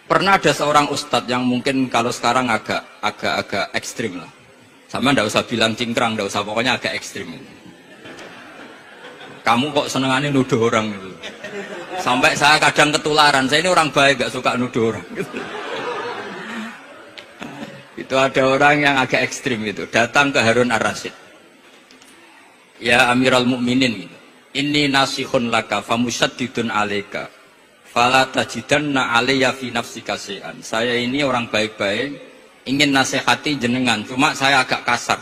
Pernah ada seorang ustadz yang mungkin kalau sekarang agak ekstrim lah. Sama ndak usah bilang cingkrang, ndak usah, pokoknya agak ekstrim. Kamu kok senengannya nuduh orang gitu. Sampai saya kadang ketularan. Saya ini orang baik, gak suka nuduh orang. Itu ada orang yang agak ekstrim itu, datang ke Harun Ar-Rasyid. Ya Amirul Mukminin, inni nasihun laka famusyaddidun alaika. Fala tajidanna alayya fi nafsika syai'an. Saya ini orang baik-baik, ingin nasihati jenengan, cuma saya agak kasar.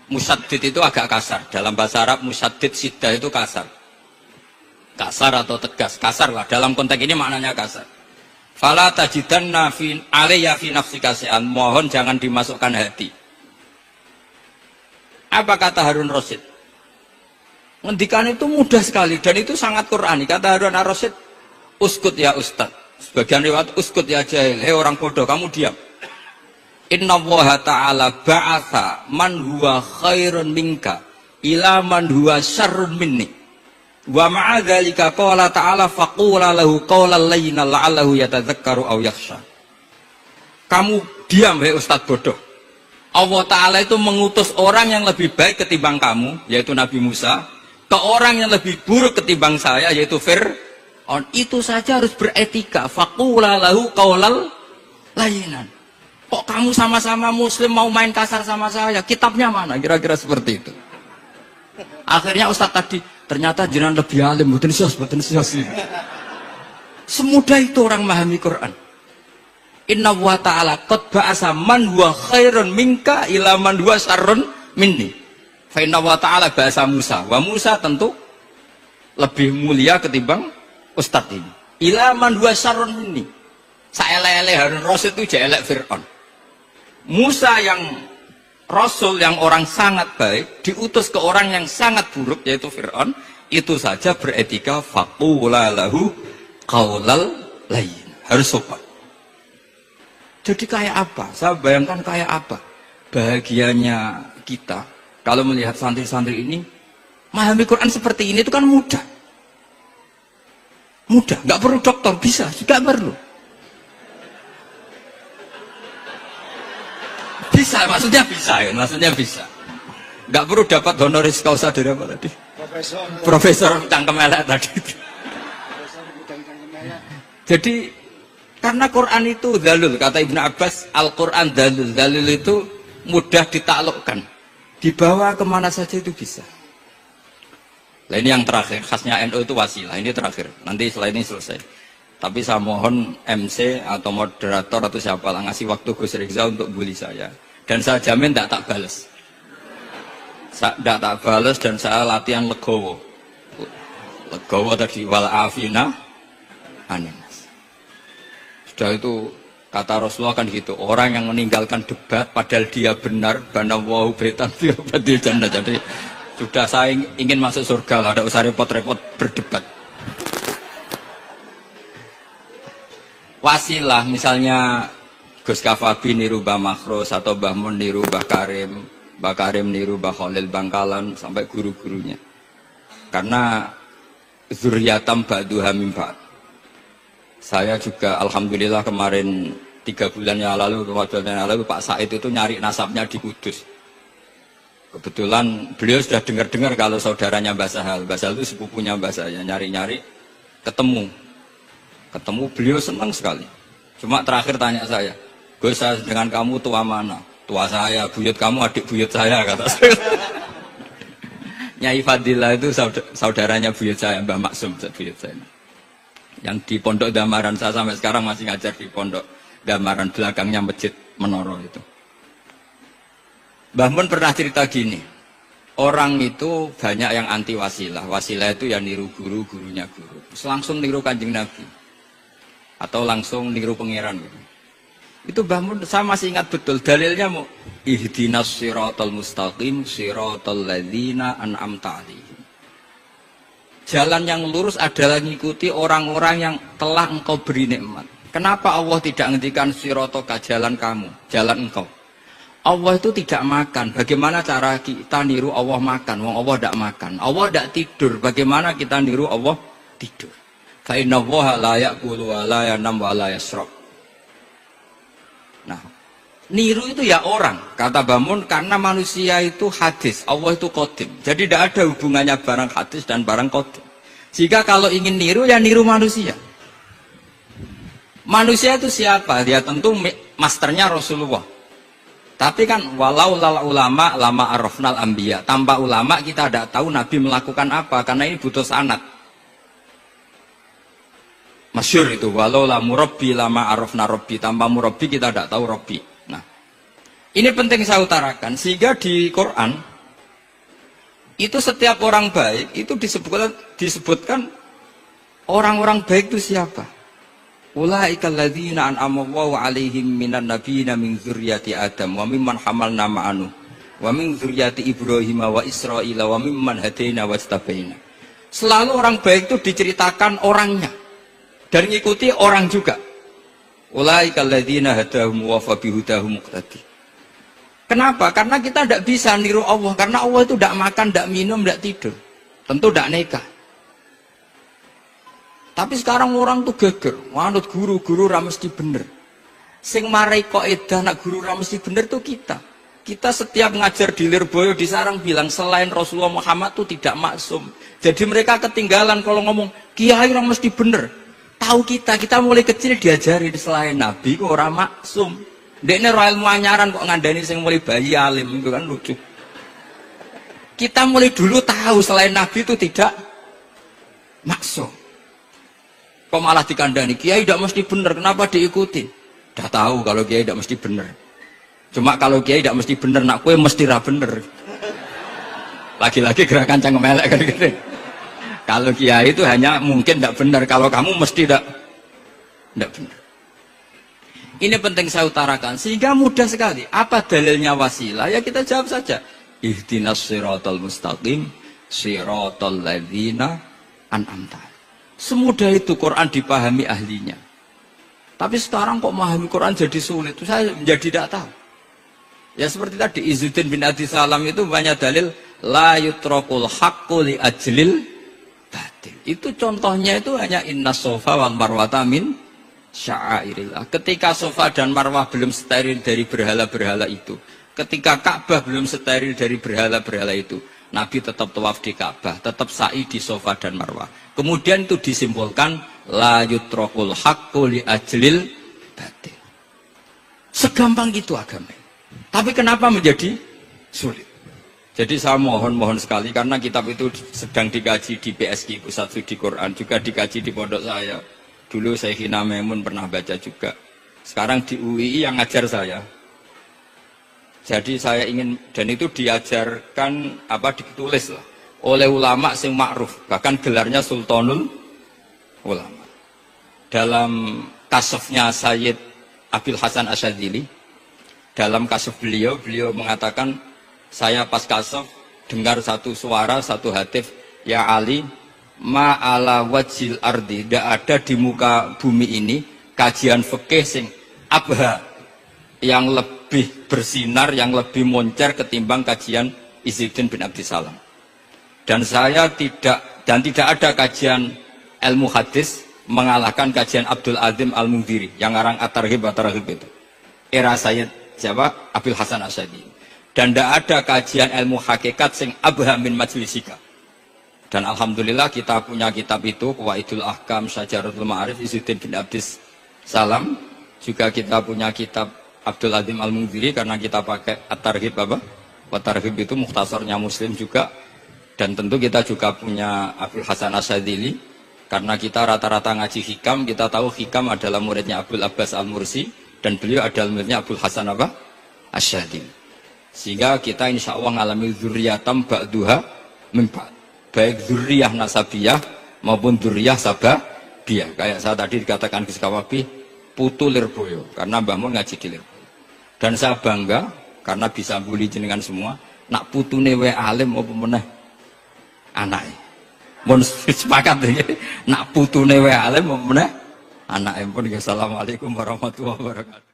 Musyaddid itu agak kasar. Dalam bahasa Arab musyaddid siddah itu kasar. Kasar atau tegas, kasar lah. Dalam konteks ini maknanya kasar. Fala tajidanna fi alayya fi nafsika syai'an. Mohon jangan dimasukkan hati. Apa kata Harun Rasyid? Ngendikan itu mudah sekali dan itu sangat Qur'ani. Kata Harun Ar-Rasyid, uskut ya ustad. Sebagian riwayat uskut ya jahil. Hei orang bodoh, kamu diam. Inna Allaha ta'ala ba'atha man huwa khairun minka ila man huwa syarrun minni. Wa ma'adzalika qala ta'ala faqula lahu qawlan layyina la'allahu yatadzakkaru aw yakhsha. Kamu diam hei ustad bodoh. Allah Ta'ala itu mengutus orang yang lebih baik ketimbang kamu, yaitu Nabi Musa, ke orang yang lebih buruk ketimbang saya, yaitu Fir'aun. Itu saja harus beretika. Faqula lahu qaulal layyinan. Kok kamu sama-sama muslim mau main kasar sama saya? Kitabnya mana? Kira-kira seperti itu. Akhirnya Ustaz tadi, ternyata jenengan lebih alim, mboten sios. Semudah itu orang memahami Quran. Inna wa ta'ala qad ba'asa man huwa khairun minka ila man huwa syarrun minni. Fa inna wa ta'ala ba'asa Musa. Wa Musa tentu lebih mulia ketimbang Ustadz ini. Ila man huwa syarrun minni. Saelek-elek Harun Rasyid itu jelek Fir'aun. Musa yang Rasul yang orang sangat baik diutus ke orang yang sangat buruk yaitu Fir'aun. Itu saja beretika faqula lahu qaulal layyin. Harus sopan. Jadi kayak apa? Saya bayangkan kayak apa bahagianya kita kalau melihat santri-santri ini memahami Quran seperti ini. Itu kan mudah, nggak perlu dokter, bisa, juga perlu, bisa, maksudnya bisa, nggak perlu dapat honoris causa dari apa tadi? Profesor cangkem elek tadi. Jadi karena Quran itu dalil, kata Ibnu Abbas, Al-Quran dalil itu mudah ditaklukkan, dibawa kemana saja itu bisa. Nah ini yang terakhir, khasnya NU itu wasilah, ini terakhir, nanti setelah ini selesai. Tapi saya mohon MC atau moderator atau siapa lah ngasih waktu Gus Rizza untuk bully saya, dan saya jamin tidak tak balas, dan saya latihan legowo tadi, wal afina anin. Sudah itu kata Rasulullah kan gitu, orang yang meninggalkan debat padahal dia benar, banallahu baitan fi badil jannah. Jadi sudah saya ingin masuk surga lah, tidak usah repot-repot berdebat. Wasilah misalnya Gus Kafabi niru Mbah Makhros atau Mbah Mun niru Mbah Karim niru Mbah Khalil Bangkalan sampai guru-gurunya. Karena zuriyatam ba'duha min ba'd. Saya juga alhamdulillah kemarin 3 bulan yang lalu, 4 bulan yang lalu Pak Said itu nyari nasabnya di Kudus. Kebetulan beliau sudah dengar-dengar kalau saudaranya Mbah Sahal itu sepupunya Mbah saya, nyari-nyari ketemu beliau senang sekali. Cuma terakhir tanya saya, Gus, saya dengan kamu tua mana? Tua saya, buyut kamu adik buyut saya, kata saya. Nyai Fadillah itu saudaranya buyut saya, Mbah Maksum buyut saya. Yang di Pondok Damaran, saya sampai sekarang masih ngajar di Pondok Damaran, belakangnya Masjid Menoro itu. Mbah Mun pernah cerita gini, orang itu banyak yang anti wasilah. Wasilah itu ya niru guru, gurunya guru. Terus langsung niru Kanjeng Nabi atau langsung niru pangeran. Itu Mbah Mun saya masih ingat betul dalilnya, mau ihdinas siratal mustaqim siratal ladzina an'amta 'alaihim. Jalan yang lurus adalah mengikuti orang-orang yang telah engkau beri nikmat. Kenapa Allah tidak menghentikan sirotoka, jalan kamu, jalan engkau? Allah itu tidak makan. Bagaimana cara kita niru Allah makan? Wong Allah tidak makan. Allah tidak tidur. Bagaimana kita niru Allah tidur? Fa inna Allaha la ya'kulu wa la yanam wa la yashrab. Nah, niru itu ya orang, kata Bamun, karena manusia itu hadis, Allah itu qadim. Jadi tidak ada hubungannya barang hadis dan barang qadim. Jika kalau ingin niru, ya niru manusia. Manusia itu siapa? Ya tentu masternya Rasulullah. Tapi kan walau lal ulama lama arafnal anbiya. Tanpa ulama kita tidak tahu Nabi melakukan apa, karena ini butuh sanad. Masyhur itu, walau la murabbi lama arafna rabbi. Tanpa murabbi kita tidak tahu rabbi. Nah, ini penting saya utarakan, sehingga di Quran itu setiap orang baik itu disebutkan orang-orang baik itu siapa? Ulaikal ladzina an'ama Allahu 'alaihim minan nabiyina min dzurriyyati Adam wa mimman hamalna ma'anu wa min dzurriyyati Ibrahim wa Israila wa mimman hadaina wastabaina. Selalu orang baik itu diceritakan orangnya dan ngikuti orang juga. Ulaikal ladzina hadahum wa fa bihudahum muqtadi. Kenapa? Karena kita tidak bisa niru Allah, karena Allah itu tidak makan, tidak minum, tidak tidur. Tentu tidak nikah. Tapi sekarang orang tuh geger, manut guru-guru ra mesti bener. Sing marai kaidah nak guru ra mesti bener tuh kita. Kita setiap ngajar di Lirboyo di Sarang bilang selain Rasulullah Muhammad tuh tidak maksum. Jadi mereka ketinggalan kalau ngomong kiai ra mesti bener. Tahu kita mulai kecil diajari selain Nabi kok ora maksum. Dekne ora ilmu anyaran kok ngandani sing mulai bayi alim, itu kan lucu. Kita mulai dulu tahu selain Nabi itu tidak maksum. Kok malah dikandani, kiai tidak mesti benar, kenapa diikuti? Udah tahu kalau kiai tidak mesti benar. Cuma kalau kiai tidak mesti benar, nak kue mesti ra bener. Lagi-lagi gerakan cangkem elek kan gitu. Kalau kiai itu hanya mungkin tidak benar, kalau kamu mesti tidak benar. Ini penting saya utarakan, sehingga mudah sekali. Apa dalilnya wasilah? Ya kita jawab saja. Ihdinas siratal mustaqim, siratal ladzina an'amta. Semudah itu Quran dipahami ahlinya. Tapi sekarang kok memahami Quran jadi sulit, itu saya menjadi tidak tahu. Ya seperti tadi Izzuddin bin Abi Salam itu banyak dalil la yutrakul haqqu li ajlil batil. Itu contohnya itu hanya innas sofa wal marwata min sya'airillah. Ketika sofa dan marwah belum steril dari berhala-berhala itu, ketika Ka'bah belum steril dari berhala-berhala itu, Nabi tetap tawaf di Ka'bah, tetap sa'i di sofa dan marwah. Kemudian itu disimpulkan la yutrakul haqqu li ajlil batil. Segampang itu agama. Tapi kenapa menjadi sulit? Jadi saya mohon sekali, karena kitab itu sedang dikaji di PSG Pusat Studi Quran, juga dikaji di pondok saya. Dulu saya Hina Memun pernah baca juga. Sekarang di UII yang ngajar saya. Jadi saya ingin, dan itu diajarkan ditulis lah oleh ulama sing ma'ruf, bahkan gelarnya Sultanul Ulama. Dalam kasofnya Sayyid Abil Hasan Asyadzili, dalam kasof beliau mengatakan, saya pas kasof dengar satu suara, satu hatif, ya Ali, ma'ala wajil ardi, tidak ada di muka bumi ini kajian fikih sing abha, yang lebih bersinar, yang lebih moncer ketimbang kajian Izzuddin bin Abdi Salam. Dan tidak ada kajian ilmu hadis mengalahkan kajian Abdul Azim Al-Mundhiri yang ngarang At-Targhib itu. Era Sayyid siapa? Abil Hasan Asyadzili. Dan tidak ada kajian ilmu hakikat sing abha min majlisika. Dan alhamdulillah kita punya kitab itu, Qawaidul Ahkam, Syajaratul Ma'arif, Izzuddin bin Abdi Salam. Juga kita punya kitab Abdul Azim Al-Mundhiri karena kita pakai At-Targhib At-Targhib itu mukhtasarnya Muslim juga. Dan tentu kita juga punya Abul Hasan Asyadzili karena kita rata-rata ngaji hikam, kita tahu hikam adalah muridnya Abdul Abbas Al-Mursi dan beliau adalah muridnya Abul Hasan Asyadzili. Sehingga kita insya Allah mengalami dzurriyatam ba'duha min ba'd, baik dzurriyah nasabiyah maupun dzurriyah sababiyah. Kayak saya tadi dikatakan Gus Kawabi putu Lirboyo karena Mbah Mun ngaji di Lirboyo. Dan saya bangga karena bisa bully jenengan semua, nak putune wae alim apa meneh anake. Mun sepakat iki nak putune wae alim apa meneh anake. Pun assalamualaikum warahmatullahi wabarakatuh.